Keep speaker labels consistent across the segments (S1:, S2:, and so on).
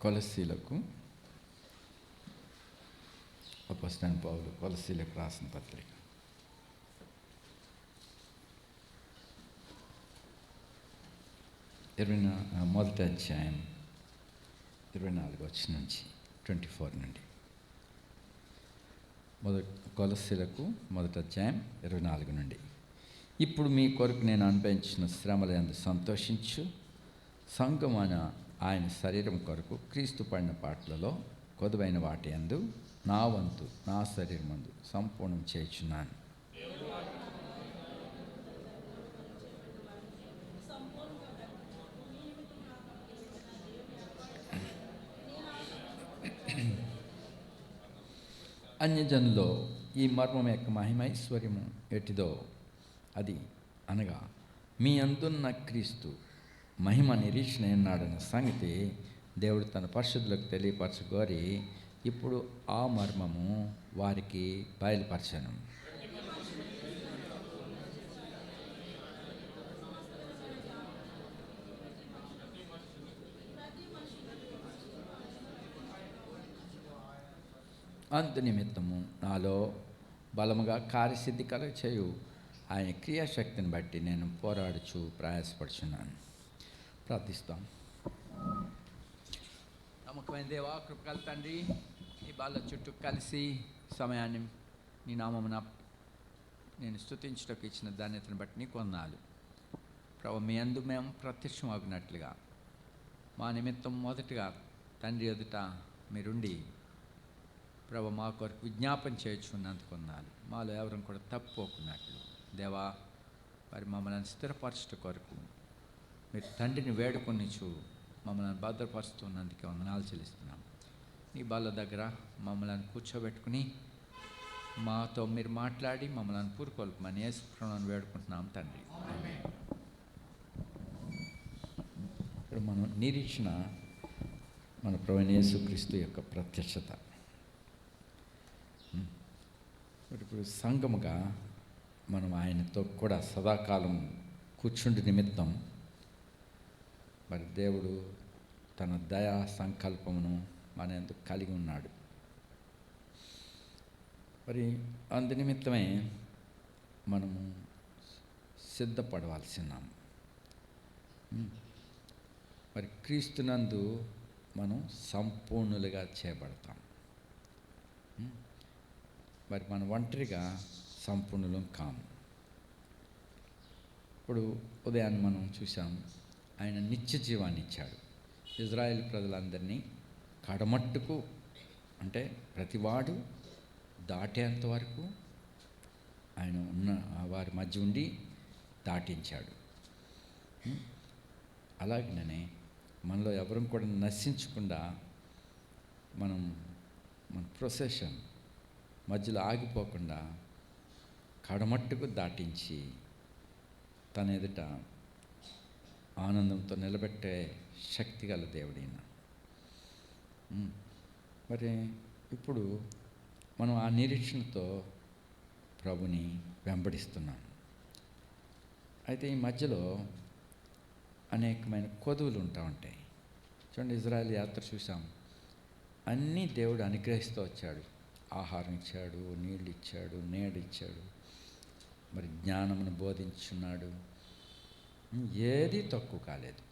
S1: కొలస్సీలకు అపొస్తలుడైన పౌలు కొలస్సీలకు రాసిన పత్రిక 1వ అధ్యాయం 24 వచనం నుంచి 24 నుండి. కొలస్సీలకు 1వ అధ్యాయం 24 నుండి. ఇప్పుడు మీ కొరకు నేను అనుభవించిన శ్రమల యందు సంతోషించు, సంఘమైన ఆయన శరీరం కొరకు క్రీస్తు పడిన పాటలలో కొదువైన వాటి యందు నా వంతు నా శరీరమందు సంపూర్ణం చేయుచున్నాను. అన్యజనులో ఈ మర్మం యొక్క మహిమైశ్వర్యము ఎటిదో అది అనగా మీ అందున్న క్రీస్తు మహిమ నిరీక్షణ ఉన్నాడన్న సంగతి దేవుడు తన పరిశుద్ధులకు తెలియపరచుకోరి ఇప్పుడు ఆ మర్మము వారికి బయలుపరచను. అందు నిమిత్తము నాలో బలముగా కార్యసిద్ధి కలుగ చేయు ఆయన క్రియాశక్తిని బట్టి నేను పోరాడుచు ప్రయాసపడుచున్నాను. ప్రార్థిస్తాం. నమ్మకమైన దేవా, కృపగల తండ్రి, ఈ బాల చుట్టూ కలిసి సమయాన్ని నీ నామమున నేను స్తుతించుటకు ఇచ్చిన ధాన్యతను బట్టి నీకు వందనాలు ప్రభు. మీ అందు మేము ప్రత్యక్షమగినట్లుగా మా నిమిత్తం మొదటగా తండ్రి ఎదుట మీరుండి ప్రభు మా కొరకు విజ్ఞాపన చేయించుకున్నందుకు వందనాలు. మాలో ఎవరు కూడా తప్పుకోకున్నట్లు దేవా, మరి మమ్మల్ని స్థిరపరచుట కొరకు మీరు తండ్రిని వేడుకొనిచు మమ్మల్ని భద్రపరుస్తున్నందుకే వందనాలు చెల్లిస్తున్నాం. నీ బాల దగ్గర మమ్మల్ని కూర్చోబెట్టుకుని మాతో మీరు మాట్లాడి మమ్మల్ని పూరుకొల్పమని యేసు ప్రభువుని వేడుకుంటున్నాం తండ్రి. ఇప్పుడు మనం నిరీక్షణ మన ప్రభువైన యేసుక్రీస్తు యొక్క ప్రత్యక్షత. ఇప్పుడు సంఘముగా మనం ఆయనతో కూడా సదాకాలం కూర్చుండి నిమిత్తం మరి దేవుడు తన దయా సంకల్పమును మన ఎందుకు కలిగి ఉన్నాడు. మరి అందు నిమిత్తమే మనము సిద్ధపడవలసినాము. మరి క్రీస్తునందు మనం సంపూర్ణులుగా చేయబడతాం. మరి మనం ఒంటరిగా సంపూర్ణులం కాము. ఇప్పుడు ఉదయాన్ని మనం చూసాం, ఆయన నిత్య జీవాన్ని ఇచ్చాడు. ఇజ్రాయేల్ ప్రజలందరినీ కడమట్టుకు అంటే ప్రతివాడు దాటేంత వరకు ఆయన ఉన్న వారి మధ్య ఉండి దాటించాడు. అలాగనే మనలో ఎవరం కూడా నశించకుండా మన ప్రొసెషన్ మధ్యలో ఆగిపోకుండా కడమట్టుకు దాటించి తన ఎదుట ఆనందంతో నిలబెట్టే శక్తి గల దేవుడైన. మరి ఇప్పుడు మనం ఆ నిరీక్షణతో ప్రభుని వెంబడిస్తున్నాం. అయితే ఈ మధ్యలో అనేకమైన కొదువులు ఉంటా ఉంటాయి. చూడండి, ఇజ్రాయెల్ యాత్ర చూసాం. అన్నీ దేవుడు అనుగ్రహిస్తూ వచ్చాడు. ఆహారం ఇచ్చాడు, నీళ్ళు ఇచ్చాడు, నీడ ఇచ్చాడు, మరి జ్ఞానమును బోధించున్నాడు. ఏది తక్కువ కాలేదు.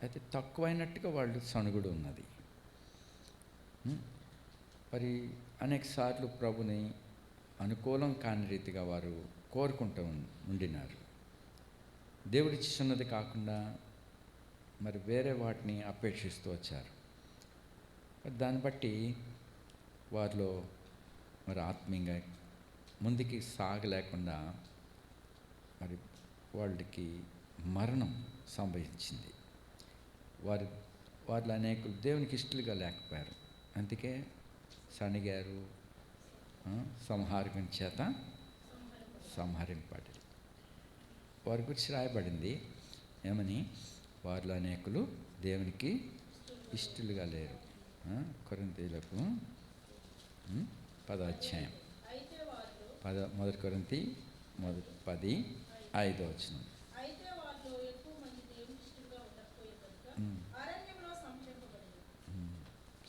S1: అయితే తక్కువైనట్టుగా వాళ్ళు సణుగుడు ఉన్నది. మరి అనేక సార్లు ప్రభుని అనుకూలం కాని రీతిగా వారు కోరుకుంటూ ఉండినారు. దేవుడిచ్చిన్నది కాకుండా మరి వేరే వాటిని అపేక్షిస్తూ వచ్చారు. దాన్ని బట్టి వారిలో మరి ఆత్మీయంగా ముందుకి సాగలేకుండా మరి వాళ్ళకి మరణం సంభవించింది. వారిలో అనేకులు దేవునికి ఇష్టలుగా లేకపోయారు. అందుకే సణిగారు, సంహారకుని చేత సంహరింపబడి. వారి గురించి రాయబడింది ఏమని? వారిలో అనేకులు దేవునికి ఇష్టలుగా లేరు. కొరింథీయులకు 10వ అధ్యాయం 1 కొరింథీ 10:5.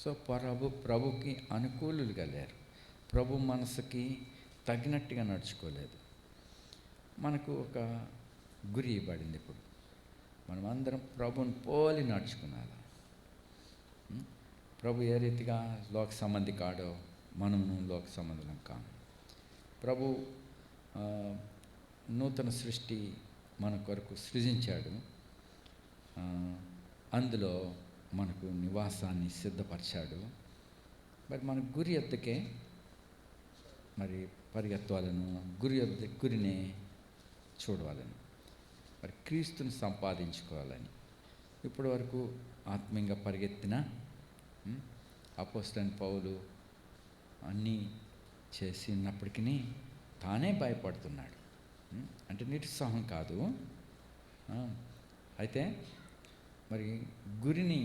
S1: సో ప్రభుకి అనుకూలులుగా లేరు. ప్రభు మనసుకి తగినట్టుగా నడుచుకోలేదు. మనకు ఒక గురి ఇవ్వబడింది. ఇప్పుడు మనం అందరం ప్రభుని పోలి నడుచుకున్నాలి. ప్రభు ఏ రీతిగా లోక సంబంధి కాడో మనము లోక సంబంధం కాము. ప్రభు నూతన సృష్టి మన కొరకు సృజించాడు. అందులో మనకు నివాసాన్ని సిద్ధపరిచాడు. మరి మన గురి ఎద్దకే మరి పరిగెత్తాలను, గురినే చూడవాలని, మరి క్రీస్తుని సంపాదించుకోవాలని. ఇప్పటి వరకు ఆత్మీయంగా పరిగెత్తిన అపోస్తలుడైన పౌలు అన్నీ చేసినప్పటికీ తానే భయపడుతున్నాడు. అంటే నిరుత్సాహం కాదు. అయితే మరి గురిని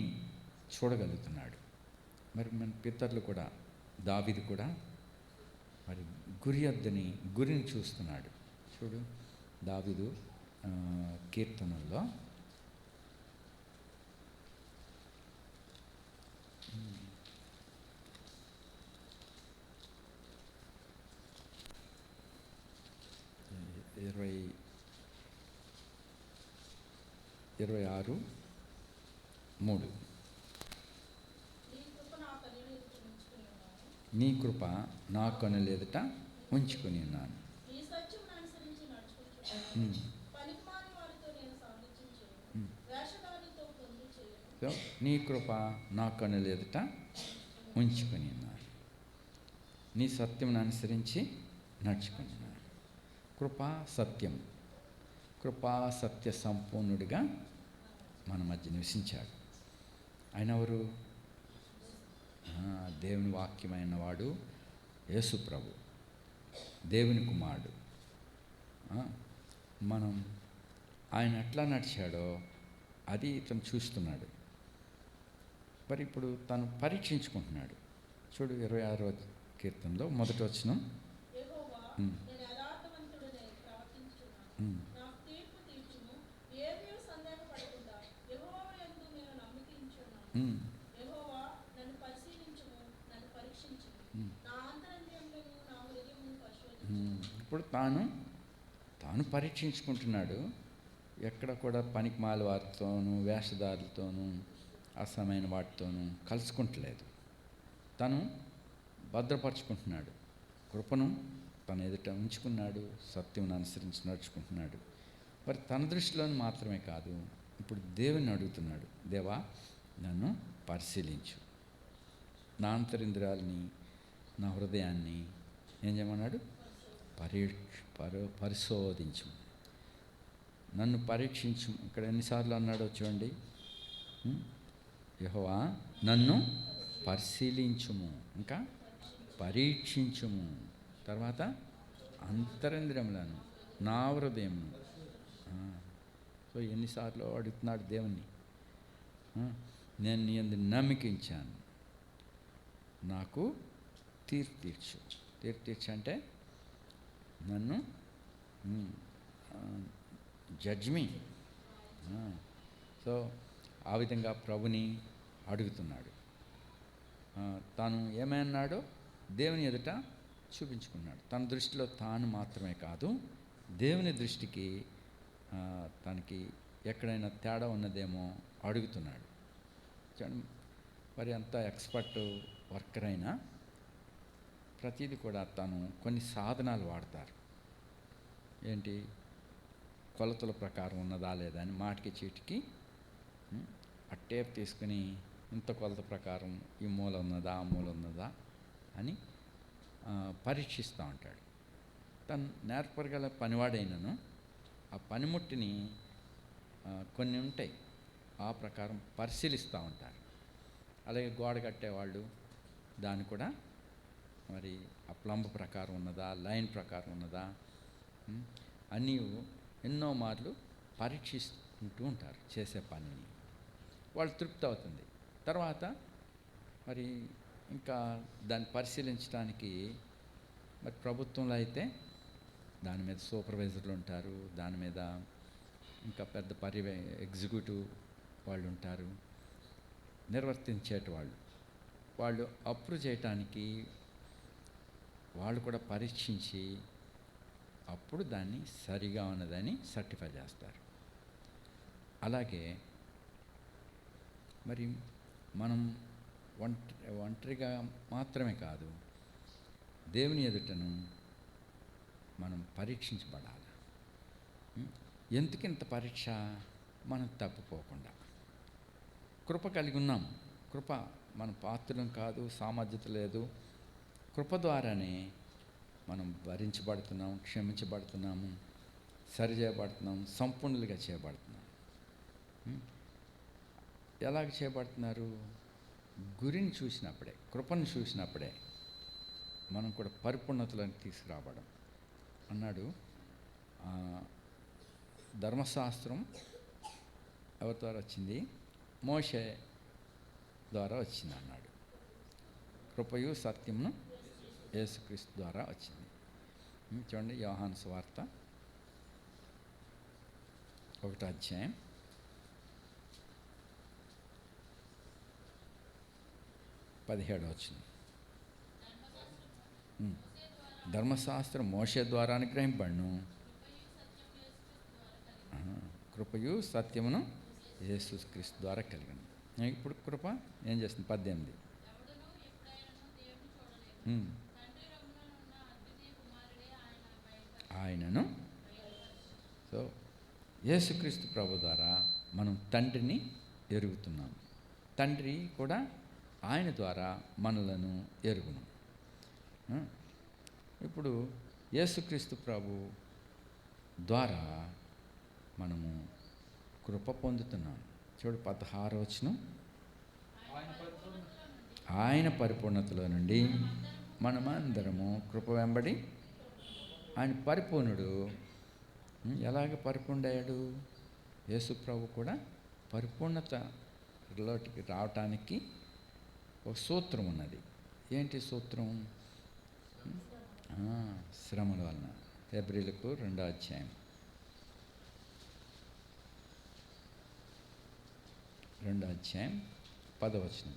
S1: చూడగలుగుతున్నాడు. మరి మన పితరులు కూడా, దావీదు కూడా మరి గురిని చూస్తున్నాడు. చూడు, దావీదు కీర్తనల్లో ఇరవై 26:3 నీ కృప నా కనుల ఎదుట ఉంచుకుని ఉన్నాను. నీ కృప నా కనుల ఎదుట ఉంచుకుని ఉన్నాను. నీ సత్యం అనుసరించి నడుచుకుని ఉన్నాను. కృపా సత్యం, కృపా సత్య సంపూర్ణుడిగా మన మధ్య నివసించాడు. ఆయన ఎవరు? దేవుని వాక్యమైన వాడు యేసు ప్రభు, దేవుని కుమారుడు. మనం ఆయన ఎట్లా నడిచాడో అది ఇతను చూస్తున్నాడు. మరి ఇప్పుడు తను పరీక్షించుకుంటున్నాడు. చూడు, 26వ కీర్తనలో మొదటి వచనం, ఇప్పుడు తాను పరీక్షించుకుంటున్నాడు. ఎక్కడ కూడా పనికిమాల వారితోనూ, వేషధారులతోనూ, అసమైన వాటితోనూ కలుసుకుంటలేదు. తను భద్రపరుచుకుంటున్నాడు. కృపను తన ఎదుట ఉంచుకున్నాడు. సత్యం అనుసరించి నడుచుకుంటున్నాడు. మరి తన దృష్టిలోని మాత్రమే కాదు, ఇప్పుడు దేవుని అడుగుతున్నాడు. దేవా, నన్ను పరిశీలించు, నా అంతరింద్రియాలని, నా హృదయాన్ని ఏం చేయమన్నాడు? పరిశోధించు, నన్ను పరీక్షించు. ఇక్కడ ఎన్నిసార్లు అన్నాడో చూడండి. యెహోవా నన్ను పరిశీలించుము, ఇంకా పరీక్షించుము, తర్వాత అంతరింద్రియములను, నా హృదయమును. సో ఎన్నిసార్లు అడుగుతున్నాడు దేవుణ్ణి. నేను నీ యందు నమ్మకించాను, నాకు తీర్చు అంటే నన్ను జడ్జ్ మీ. సో ఆ విధంగా ప్రభుని అడుగుతున్నాడు. తాను ఏమన్నాడో దేవుని ఎదుట చూపించుకున్నాడు. తన దృష్టిలో తాను మాత్రమే కాదు, దేవుని దృష్టికి తనకి ఎక్కడైనా తేడా ఉన్నదేమో అడుగుతున్నాడు. మరి అంత ఎక్స్పర్ట్ వర్కర్ అయినా ప్రతిదీ కూడా తను కొన్ని సాధనాలు వాడతారు. ఏంటి? కొలతల ప్రకారం ఉన్నదా లేదా అని మాటికి చీటికి ఆ టేప్ తీసుకుని ఇంత కొలత ప్రకారం ఈ మూల ఉన్నదా, ఆ మూల ఉన్నదా అని పరీక్షిస్తూ ఉంటాడు. తను నేర్పరగల పనివాడైనను ఆ పనిముట్టిని కొన్ని ఉంటాయి, ఆ ప్రకారం పరిశీలిస్తూ ఉంటారు. అలాగే గోడ కట్టేవాళ్ళు దాన్ని కూడా మరి ఆ ప్లంబ్ ప్రకారం ఉన్నదా, లైన్ ప్రకారం ఉన్నదా అన్నీ ఎన్నో మార్లు పరీక్షిస్తుంటూ ఉంటారు. చేసే పనిని వాళ్ళు తృప్తి అవుతుంది. తర్వాత మరి ఇంకా దాన్ని పరిశీలించడానికి మరి ప్రభుత్వంలో అయితే దాని మీద సూపర్వైజర్లు ఉంటారు, దాని మీద ఇంకా పెద్ద ఎగ్జిక్యూటివ్ వాళ్ళు ఉంటారు, నిర్వర్తించేటి వాళ్ళు. వాళ్ళు అప్రూవ్ చేయటానికి వాళ్ళు కూడా పరీక్షించి అప్పుడు దాన్ని సరిగా ఉన్నదని సర్టిఫై చేస్తారు. అలాగే మరి మనం ఒంటరిగా మాత్రమే కాదు, దేవుని ఎదుటను మనం పరీక్షించబడాలి. ఎందుకింత పరీక్ష? మనం తప్పిపోకుండా. కృప కలిగి ఉన్నాం. కృప మన పాత్రలం కాదు, సామర్థ్యత లేదు. కృప ద్వారానే మనం భరించబడుతున్నాం, క్షమించబడుతున్నాము, సరిచేయబడుతున్నాం, సంపూర్ణులుగా చేయబడుతున్నాం. ఎలాగ చేయబడుతున్నారు? గురిని చూసినప్పుడే, కృపను చూసినప్పుడే మనం కూడా పరిపూర్ణతలను తీసుకురావడం అన్నాడు. ధర్మశాస్త్రం ఎవరి ద్వారా వచ్చింది? మోషే ద్వారా వచ్చింది అన్నాడు. కృపయు సత్యమును యేసుక్రీస్తు ద్వారా వచ్చింది. చూడండి, యోహాను సువార్త 1వ అధ్యాయం 17వ వచనం. ధర్మశాస్త్రం మోషే ద్వారా అనుగ్రహింపబడును, కృపయు సత్యమును యేసుక్రీస్తు ద్వారా కలిగింది. ఇప్పుడు కృప ఏం చేస్తుంది? 18. ఆయనను, సో యేసుక్రీస్తు ప్రభు ద్వారా మనం తండ్రిని ఎరుగుతున్నాం. తండ్రి కూడా ఆయన ద్వారా మనలను ఎరుగును. ఇప్పుడు యేసుక్రీస్తు ప్రభు ద్వారా మనము కృప పొందుతున్నాం. చూడు 16వ వచనం. ఆయన పరిపూర్ణతలో నుండి మనమందరము కృప వెంబడి. ఆయన పరిపూర్ణుడు. ఎలాగ పరిపూర్ణయ్యాడు? యేసు ప్రభు కూడా పరిపూర్ణతలోకి రావటానికి ఒక సూత్రం ఉన్నది. ఏంటి సూత్రం? శ్రమల వలన. హెబ్రీయులకు 2వ అధ్యాయం 10వ వచనం.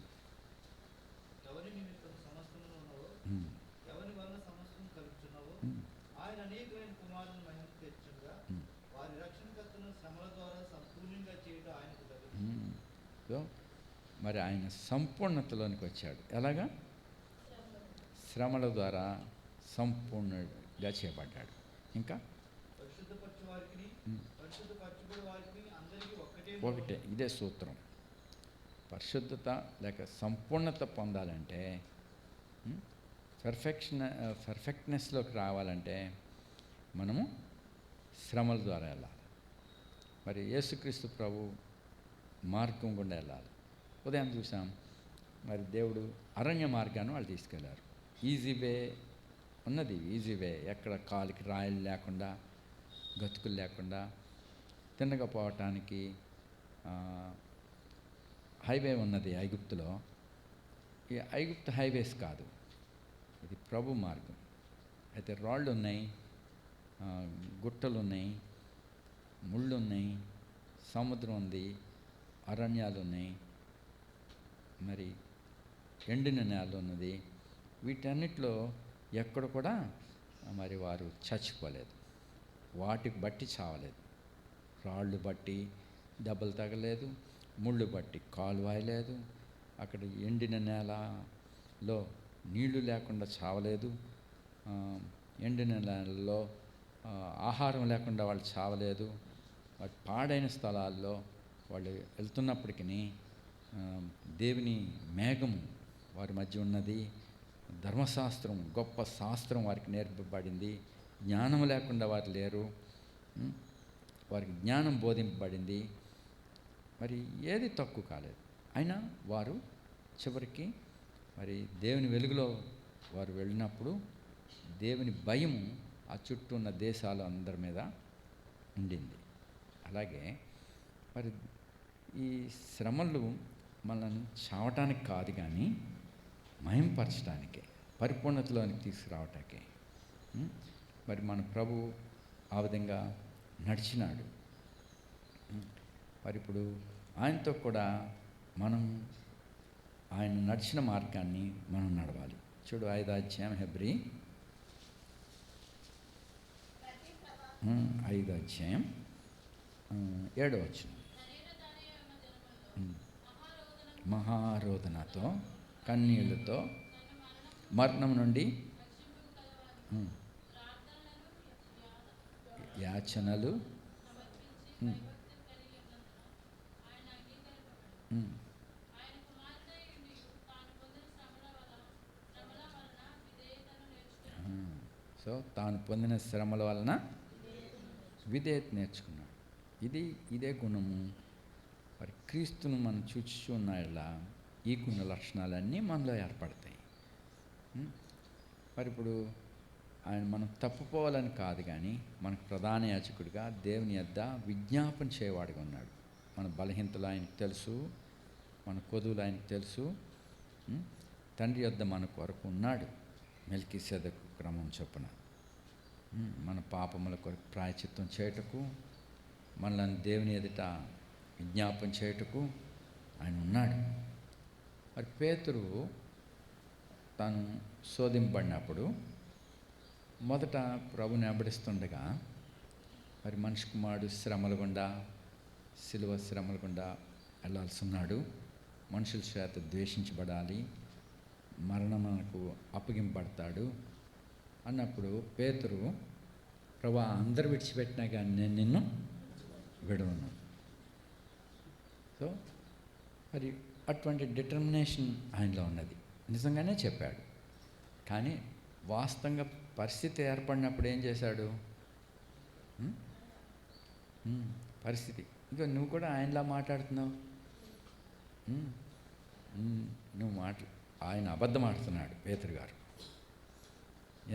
S1: మరి ఆయన సంపూర్ణతలోనికి వచ్చాడు. ఎలాగా? శ్రమల ద్వారా సంపూర్ణంగా చేయబడ్డాడు. ఇంకా ఒకటే, ఇదే సూత్రం. పరిశుద్ధత లేక సంపూర్ణత పొందాలంటే, పర్ఫెక్ట్నెస్లోకి రావాలంటే మనము శ్రమల ద్వారా వెళ్ళాలి. మరి యేసుక్రీస్తు ప్రభు మార్గం గుండా వెళ్ళాలి. ఉదయం చూసాం, మరి దేవుడు అరణ్య మార్గాన్ని వాళ్ళు తీసుకెళ్లారు. ఈజీ వే ఉన్నది, ఈజీ వే. ఎక్కడ కాలికి రాయలు లేకుండా, గతుకులు లేకుండా తిన్నగా పోవటానికి హైవే ఉన్నది ఐగుప్తులో. ఈ ఐగుప్తు హైవేస్ కాదు, ఇది ప్రభు మార్గం. అయితే రాళ్ళు ఉన్నాయి, గుట్టలు ఉన్నాయి, ముళ్ళు ఉన్నాయి, సముద్రం ఉంది, అరణ్యాలు ఉన్నాయి, మరి ఎండిన నేల ఉన్నది. వీటన్నిటిలో ఎక్కడ కూడా మరి వారు చచ్చిపోలేదు. వాటికి బట్టి చావలేదు. రాళ్ళు బట్టి దెబ్బలు తగలేదు, ముళ్ళు బట్టి కాలు వాయలేదు, అక్కడ ఎండిన నేలలో నీళ్లు లేకుండా చావలేదు, ఎండిన నేలలో ఆహారం లేకుండా వాళ్ళు చావలేదు. వాటి పాడైన స్థలాల్లో వాళ్ళు వెళ్తున్నప్పటికీ దేవుని మేఘము వారి మధ్య ఉన్నది. ధర్మశాస్త్రం, గొప్ప శాస్త్రం వారికి నేర్పబడింది. జ్ఞానం లేకుండా వారు లేరు, వారికి జ్ఞానం బోధింపబడింది. మరి ఏది తక్కువ కాలేదు. అయినా వారు చివరికి మరి దేవుని వెలుగులో వారు వెళ్ళినప్పుడు దేవుని భయము ఆ చుట్టూ ఉన్న దేశాలు అందరి మీద ఉండింది. అలాగే మరి ఈ శ్రమలు మనల్ని చావటానికి కాదు కానీ మహింపరచడానికే, పరిపూర్ణతలోనికి తీసుకురావటానికే. మరి మన ప్రభు ఆ విధంగా నడిచినాడు. మరి ఇప్పుడు ఆయనతో కూడా మనం ఆయన నడిచిన మార్గాన్ని మనం నడవాలి. చూడు 5వ అధ్యాయం హెబ్రీ 5వ అధ్యాయం 7వ వచనం. మహారోదనతో కన్నీళ్లతో మరణం నుండి యాచనలు సో తాను పొందిన శ్రమల వలన విధేయత నేర్చుకున్నాడు. ఇదే గుణము మరి క్రీస్తును మనం చూచుచున్నాయలా ఈ గుణ లక్షణాలన్నీ మనలో ఏర్పడతాయి. మరి ఇప్పుడు ఆయన మనం తప్పుకోవాలని కాదు, కానీ మనకు ప్రధాన యాజకుడిగా దేవుని యొద్ద విజ్ఞాపన చేయవాడిగా ఉన్నాడు. మన బలహీనతలు ఆయనకు తెలుసు, మన కొదువులు ఆయనకు తెలుసు. తండ్రి యొద్ద మన కొరకు ఉన్నాడు మెల్కీసెదెకు క్రమం చొప్పున. మన పాపముల కొరకు ప్రాయశ్చిత్తం చేయుటకు, మనల్ని దేవుని ఎదుట విజ్ఞాపన చేయుటకు ఆయన ఉన్నాడు. మరి పేతురు తాను శోధింపబడినప్పుడు మొదట ప్రభుని వెంబడిస్తుండగా మరి మనిషి కుమారుడు శ్రమల గుండా, శిలువ శ్రమల గుండా వెళ్ళాల్సి ఉన్నాడు. మనుషుల చేత ద్వేషించబడాలి, మరణమునకు అప్పగింపబడతాడు అన్నప్పుడు పేతురు, ప్రభువా అందరు విడిచిపెట్టినా కానీ నేను నిన్ను విడవను. సో మరి అటువంటి డిటర్మినేషన్ ఆయనలో ఉన్నది. నిజంగానే చెప్పాడు. కానీ వాస్తవంగా పరిస్థితి ఏర్పడినప్పుడు ఏం చేశాడు? పరిస్థితి ఇంకా నువ్వు కూడా ఆయనలా మాట్లాడుతున్నావు. నువ్వు ఆయన అబద్ధం ఆడుతున్నాడు పేతురు గారు.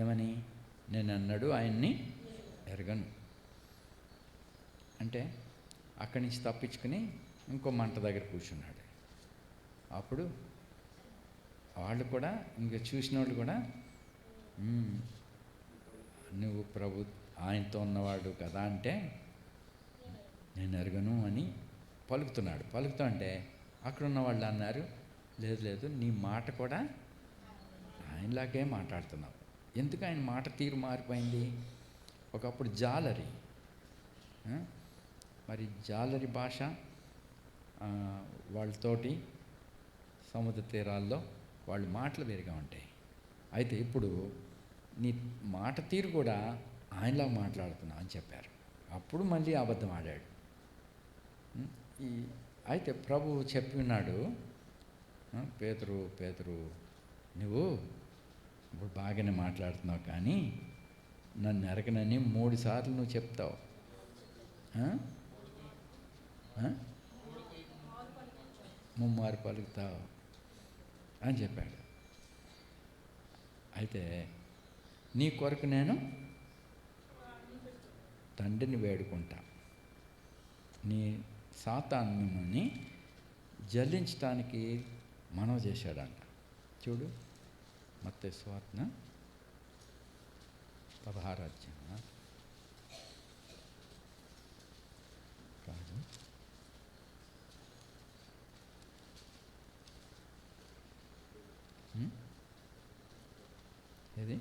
S1: ఏమని? నేను అన్నాడు ఆయన్ని ఎరగను అంటే అక్కడి నుంచి తప్పించుకుని ఇంకో మంట దగ్గర కూర్చున్నాడు. అప్పుడు వాళ్ళు కూడా ఇంకా చూసిన వాళ్ళు కూడా నువ్వు ప్రభు ఆయనతో ఉన్నవాడు కదా అంటే నేను ఎరగను అని పలుకుతున్నాడు. పలుకుతూ అంటే అక్కడున్న వాళ్ళు అన్నారు, లేదు లేదు నీ మాట కూడా ఆయనలాగే మాట్లాడుతున్నావు. ఎందుకు ఆయన మాట తీరు మారిపోయింది? ఒకప్పుడు జాలరి, మరి జాలరి భాష వాళ్ళతోటి సముద్ర తీరాల్లో వాళ్ళు మాటలు వేరుగా ఉంటాయి. అయితే ఇప్పుడు నీ మాట తీరు కూడా ఆయనలా మాట్లాడుతున్నావు అని చెప్పారు. అప్పుడు మళ్ళీ అబద్ధం ఆడాడు. అయితే ప్రభువు చెప్పి ఉన్నాడు, పేతురు నువ్వు ఇప్పుడు బాగానే మాట్లాడుతున్నావు, కానీ నన్ను ఎరగనని 3 సార్లు నువ్వు చెప్తావు ముమ్మారు పలుకుతావు అని చెప్పాడు. అయితే నీ కొరకు నేను తండ్రిని వేడుకుంటా, నీ సాతానుని జల్లించడానికి మనవి చేశాడంట. చూడు మత్తయి సువార్త 16వ అధ్యాయం కాదు, ఏది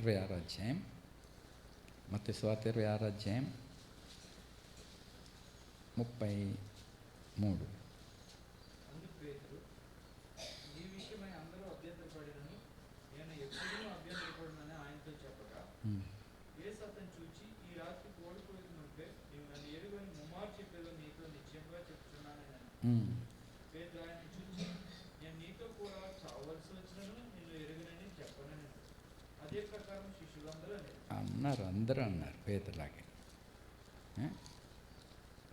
S1: 26వ అధ్యాయం, మత్తయి సువార్త 26వ అధ్యాయం 33. అందరూ అన్నారు పేతురులాగే.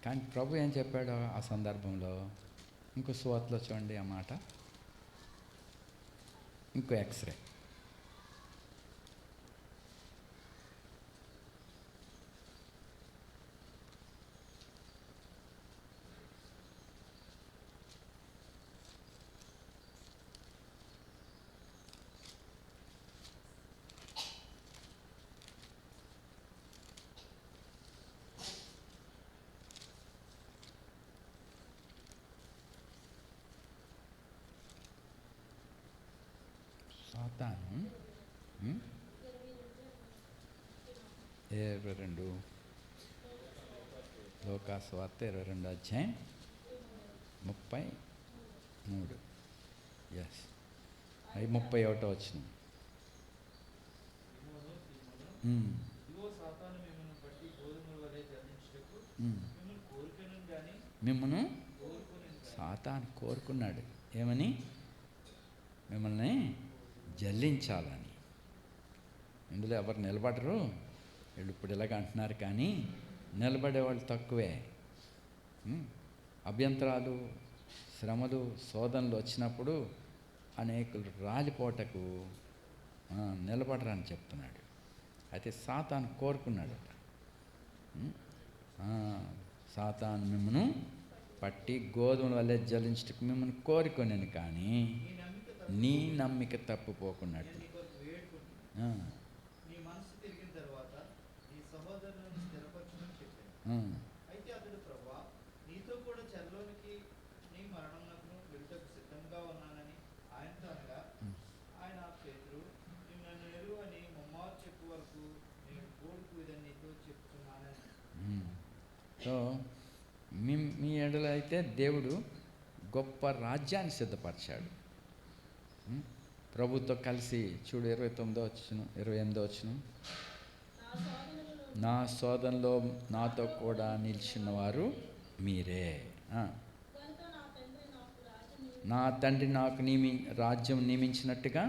S1: కానీ ప్రభు ఏం చెప్పాడో ఆ సందర్భంలో ఇంకో సువార్తలో చూడండి ఆ మాట, ఇంకో ఎక్స్రే. సాతాను 22 లోకాసువార్త 22 అధ్యాయం 33. ఎస్, అది 31 వచ్చిన. మిమ్మల్ని సాతాను కోరుకున్నాడు ఏమని? మిమ్మల్ని జల్లించాలని. ఇందులో ఎవరు నిలబడరు. వీళ్ళు ఇప్పుడు ఇలాగ అంటున్నారు కానీ నిలబడేవాళ్ళు తక్కువే. అభ్యంతరాలు, శ్రమలు, శోధనలు వచ్చినప్పుడు అనేకులు రాలిపోటకు నిలబడరని చెప్తున్నాడు. అయితే సాతాను కోరుకున్నాడట. సాతాను మిమ్మను పట్టి గోధుమల వల్లే జలించటకు మిమ్మల్ని కోరుకొనేను, కానీ నీ నమ్మిక తప్పుపోకున్నట్లు. సో మీ ఎడల అయితే దేవుడు గొప్ప రాజ్యాన్ని సిద్ధపరిచాడు. ప్రభుతో కలిసి చూడు 28 వచ్చిన నా శోధనలో నాతో కూడా నిలిచిన వారు మీరే. నా తండ్రి నాకు రాజ్యం నియమించినట్టుగా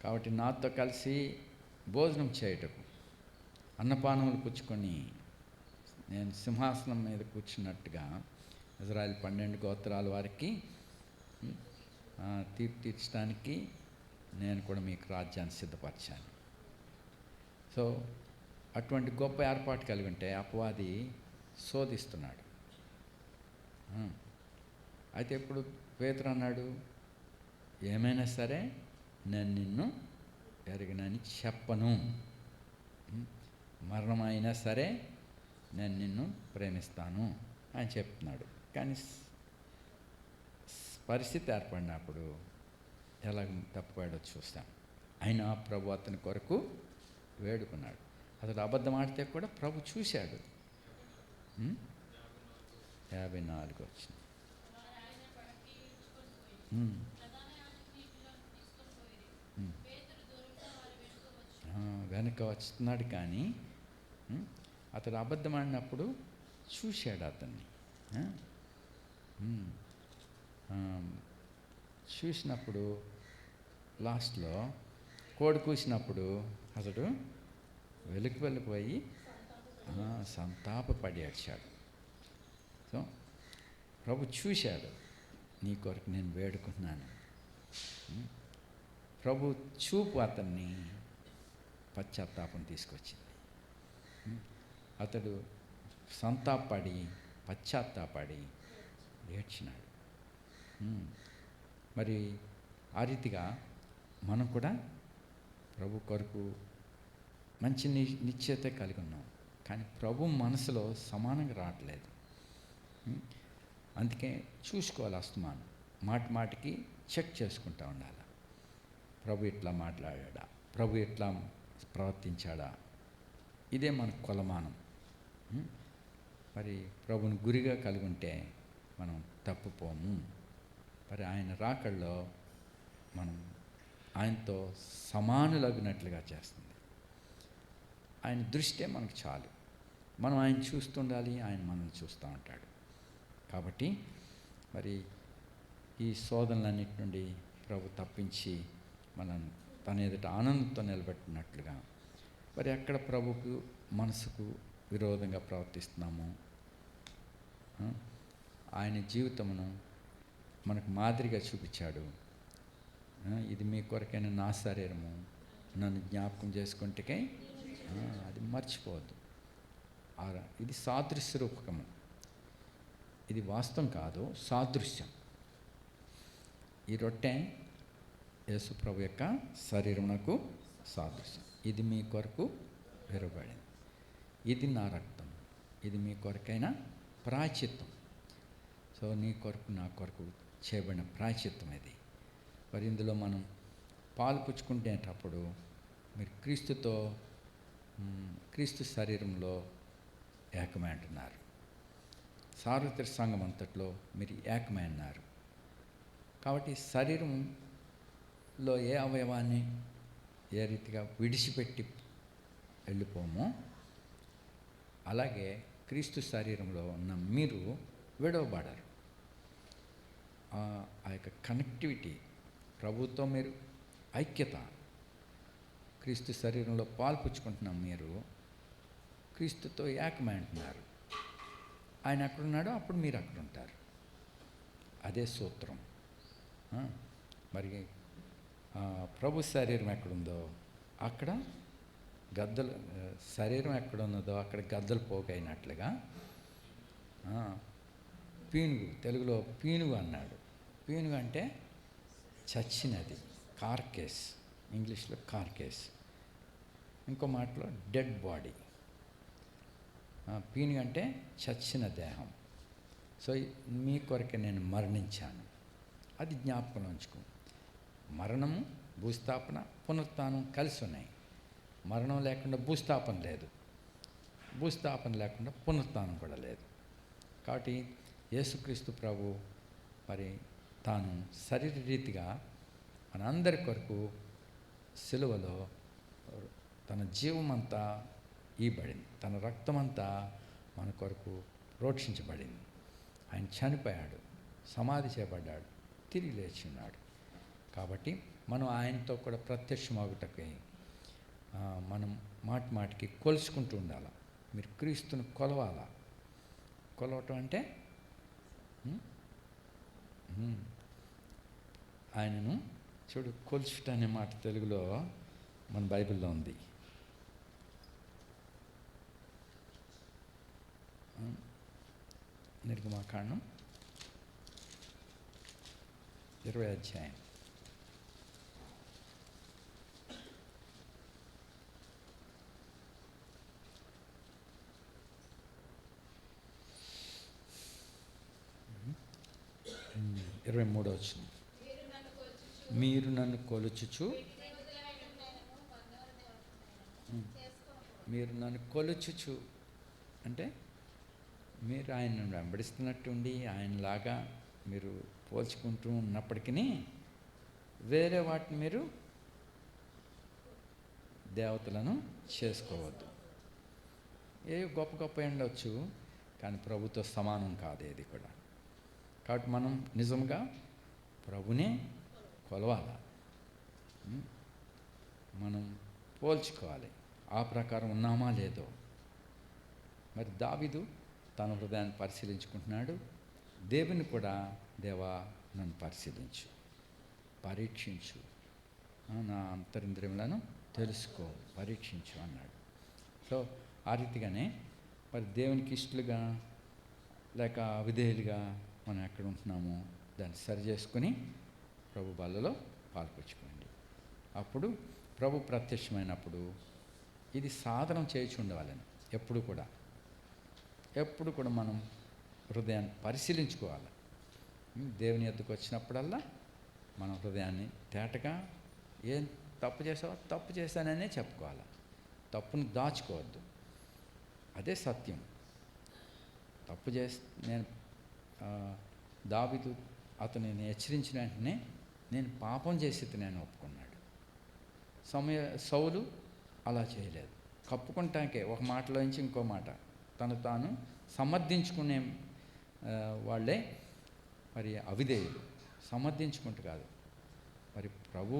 S1: కాబట్టి నాతో కలిసి భోజనం చేయటకు, అన్నపానములు పుచ్చుకొని నేను సింహాసనం మీద కూర్చున్నట్టుగా ఇజ్రాయేల్ 12 గోత్రాల వారికి తీర్పు తీర్చడానికి నేను కూడా మీకు రాజ్యాన్ని సిద్ధపరిచాను. సో అటువంటి గొప్ప ఏర్పాటు కలిగి ఉంటే అపవాది శోధిస్తున్నాడు. అయితే ఇప్పుడు పేతురు అన్నాడు, ఏమైనా సరే నేను నిన్ను ఎరిగినని చెప్పను, మరణం అయినా సరే నేను నిన్ను ప్రేమిస్తాను అని చెప్తున్నాడు. కానీ పరిస్థితి ఏర్పడినప్పుడు ఎలా తప్పుపాడో చూస్తాం. అయినా ప్రభు అతని కొరకు వేడుకున్నాడు. అతడు అబద్ధం ఆడితే కూడా ప్రభు చూశాడు. 54 వచ్చింది. వెనక వస్తున్నాడు, కానీ అతడు అబద్ధం ఆడినప్పుడు చూశాడు అతన్ని. చూసినప్పుడు లాస్ట్లో కోడి కూసినప్పుడు అతడు వెళ్ళిపోయి సంతాపపడి ఏడ్చాడు. సో ప్రభు చూశాడు, నీ కొరకు నేను వేడుకున్నాను. ప్రభు చూపు అతన్ని పశ్చాత్తాపం తీసుకొచ్చింది. అతడు సంతాపడి పశ్చాత్తాపడి ఏడ్చినాడు. మరి ఆ రీతిగా మనం కూడా ప్రభు కొరకు మంచి నిశ్చయత కలిగి ఉన్నాం, కానీ ప్రభు మనసులో సమానంగా రావట్లేదు. అందుకే చూసుకోవాలి, అస్తమానం మాటికి చెక్ చేసుకుంటూ ఉండాలి. ప్రభు ఇట్లా మాట్లాడా, ప్రభు ఇట్లా ప్రవర్తించాడా, ఇదే మన కొలమానం. మరి ప్రభుని గురిగా కలిగి ఉంటే మనం తప్పుపోము. మరి ఆయన రాకల్లో మనం ఆయనతో సమానులగినట్లుగా చేస్తుంది. ఆయన దృష్టే మనకు చాలు. మనం ఆయన చూస్తుండాలి, ఆయన మనల్ని చూస్తూ ఉంటాడు. కాబట్టి మరి ఈ శోధనలన్నిటి నుండి ప్రభు తప్పించి మనం తన ఎదుట ఆనందంతో నిలబెట్టినట్లుగా, మరి ఎక్కడ ప్రభుకు మనసుకు విరోధంగా ప్రవర్తిస్తున్నాము, ఆయన జీవితమును మనకు మాదిరిగా చూపించాడు. ఇది మీ కొరకైన నా శరీరము, నన్ను జ్ఞాపకం చేసుకుంటే అది మర్చిపోవద్దు. ఇది సాదృశ్య రూపకము, ఇది వాస్తవం కాదు, సాదృశ్యం. ఈ రొట్టె యేసు ప్రభు యొక్క శరీరమునకు సాదృశ్యం. ఇది మీ కొరకు విరవబడింది, ఇది నా రక్తం, ఇది మీ కొరకైన ప్రాయశ్చిత్తం. సో నీ కొరకు నా కొరకు చేయబడిన ప్రాయశ్చిత్తం ఇది. మరి ఇందులో మనం పాలు పుచ్చుకుంటేటప్పుడు మీరు క్రీస్తు శరీరంలో ఏకమై అంటున్నారు. సార్వత్రిక సంఘం అంతట్లో మీరు ఏకమై అన్నారు. కాబట్టి శరీరంలో ఏ అవయవాన్ని ఏ రీతిగా విడిచిపెట్టి వెళ్ళిపోమో అలాగే క్రీస్తు శరీరంలో ఉన్న మీరు విడవబడరు. ఆ యొక్క కనెక్టివిటీ, ప్రభుతో మీరు ఐక్యత, క్రీస్తు శరీరంలో పాల్పుచ్చుకుంటున్నాం, మీరు క్రీస్తుతో ఏకమై అంటున్నారు. ఆయన ఎక్కడున్నాడో అప్పుడు మీరు అక్కడ ఉంటారు. అదే సూత్రం. మరి ప్రభు శరీరం ఎక్కడుందో అక్కడ గద్దలు, శరీరం ఎక్కడున్నదో అక్కడ గద్దలు పోగైనట్లుగా పీనుగు, తెలుగులో పీనుగు అన్నాడు. పీనుగు అంటే చచ్చినది, కార్కేస్, ఇంగ్లీష్లో కార్కేస్, ఇంకో మాటలో డెడ్ బాడీ. పీనుగు అంటే చచ్చిన దేహం. సో మీ కొరకే నేను మరణించాను, అది జ్ఞాపకం ఉంచుకో. మరణము, భూస్థాపన, పునరుత్థానం కలిసి ఉన్నాయి. మరణం లేకుండా భూస్థాపన లేదు, భూస్థాపన లేకుండా పునరుత్థానం కూడా లేదు. కాబట్టి యేసుక్రీస్తు ప్రభు మరి తాను శరీర రీతిగా మనందరి కొరకు సిలువలో తన జీవమంతా ఇవ్వబడింది, తన రక్తమంతా మన కొరకు ప్రోక్షించబడింది. ఆయన చనిపోయాడు, సమాధి చేయబడ్డాడు, తిరిగి లేచి ఉన్నాడు. కాబట్టి మనం ఆయనతో కూడా ప్రత్యక్షమగుటకై మనం మాటికి కొలుసుకుంటూ ఉండాలి. మీరు క్రీస్తును కొలవాలా. కొలవటం అంటే ఆయనను చూడు, కొలుచుట అనే మాట తెలుగులో మన బైబిల్లో ఉంది. నిర్గమకాండం 20వ అధ్యాయం. ఇరవై 23వ వచనం. మీరు నన్ను కొలుచుచు, మీరు నన్ను కొలుచుచు అంటే మీరు ఆయనను వెంబడిస్తున్నట్టు ఉండి ఆయనలాగా మీరు పోల్చుకుంటూ ఉన్నప్పటికీ వేరే వాటిని మీరు దేవతలను చేసుకోవద్దు. ఏ గొప్ప గొప్ప ఉండవచ్చు, కానీ ప్రభుతో సమానం కాదు ఏది కూడా. కాబట్టి మనం నిజంగా ప్రభునే కొలవాలి, మనం పోల్చుకోవాలి. ఆ ప్రకారం ఉన్నామా లేదో. మరి దావీదు తన హృదయాన్ని పరిశీలించుకుంటున్నాడు. దేవుని కూడా, దేవా నన్ను పరిశీలించు, పరీక్షించు, నా అంతరింద్రియములను తెలుసుకో, పరీక్షించు అన్నాడు. సో ఆ రీతిగానే మరి దేవునికి ఇష్టలుగా లేక అవిధేయులుగా మనం ఎక్కడ ఉంటున్నామో దాన్ని సరి చేసుకుని ప్రభు బల్లలో పాల్పంచుకోండి. అప్పుడు ప్రభు ప్రత్యక్షమైనప్పుడు ఇది సాధనం చేయించి ఉండవాలని ఎప్పుడు కూడా మనం హృదయాన్ని పరిశీలించుకోవాలి. దేవుని ఎద్దుకు వచ్చినప్పుడల్లా మన హృదయాన్ని తేటగా, ఏం తప్పు చేసావో తప్పు చేశాననే చెప్పుకోవాలి, తప్పును దాచుకోవద్దు. అదే సత్యం. తప్పు నేను దావీదు అతనిని హెచ్చరించిన వెంటనే నేను పాపం చేసి నేను ఒప్పుకున్నాడు. సౌలు అలా చేయలేదు. కప్పుకుంటాకే ఒక మాటలోంచి ఇంకో మాట తను తాను సమర్థించుకునే వాళ్ళే మరి అవిధేయులు. సమర్థించుకుంటూ కాదు, మరి ప్రభు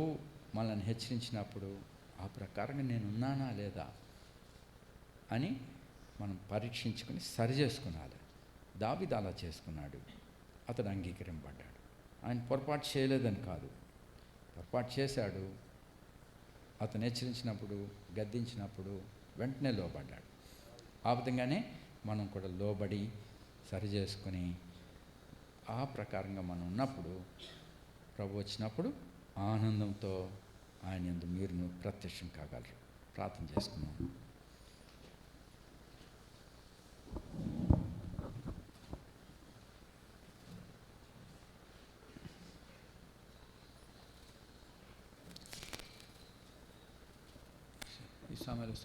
S1: మనల్ని హెచ్చరించినప్పుడు ఆ ప్రకారంగా నేను ఉన్నానా లేదా అని మనం పరీక్షించుకుని సరి చేసుకున్నాలి. దావీదు అలా చేసుకున్నాడు, అతడు అంగీకరింపబడ్డాడు. ఆయన పొరపాటు చేయలేదని కాదు, పొరపాటు చేశాడు. అతను హెచ్చరించినప్పుడు, గద్దించినప్పుడు వెంటనే లోబడ్డాడు. ఆ విధంగానే మనం కూడా లోబడి సరి చేసుకుని ఆ ప్రకారంగా మనం ఉన్నప్పుడు ప్రభు వచ్చినప్పుడు ఆనందంతో ఆయన యందు మీరు ప్రత్యక్షం కాగలరు. ప్రార్థన చేసుకున్నాం. ఈ సమయంలో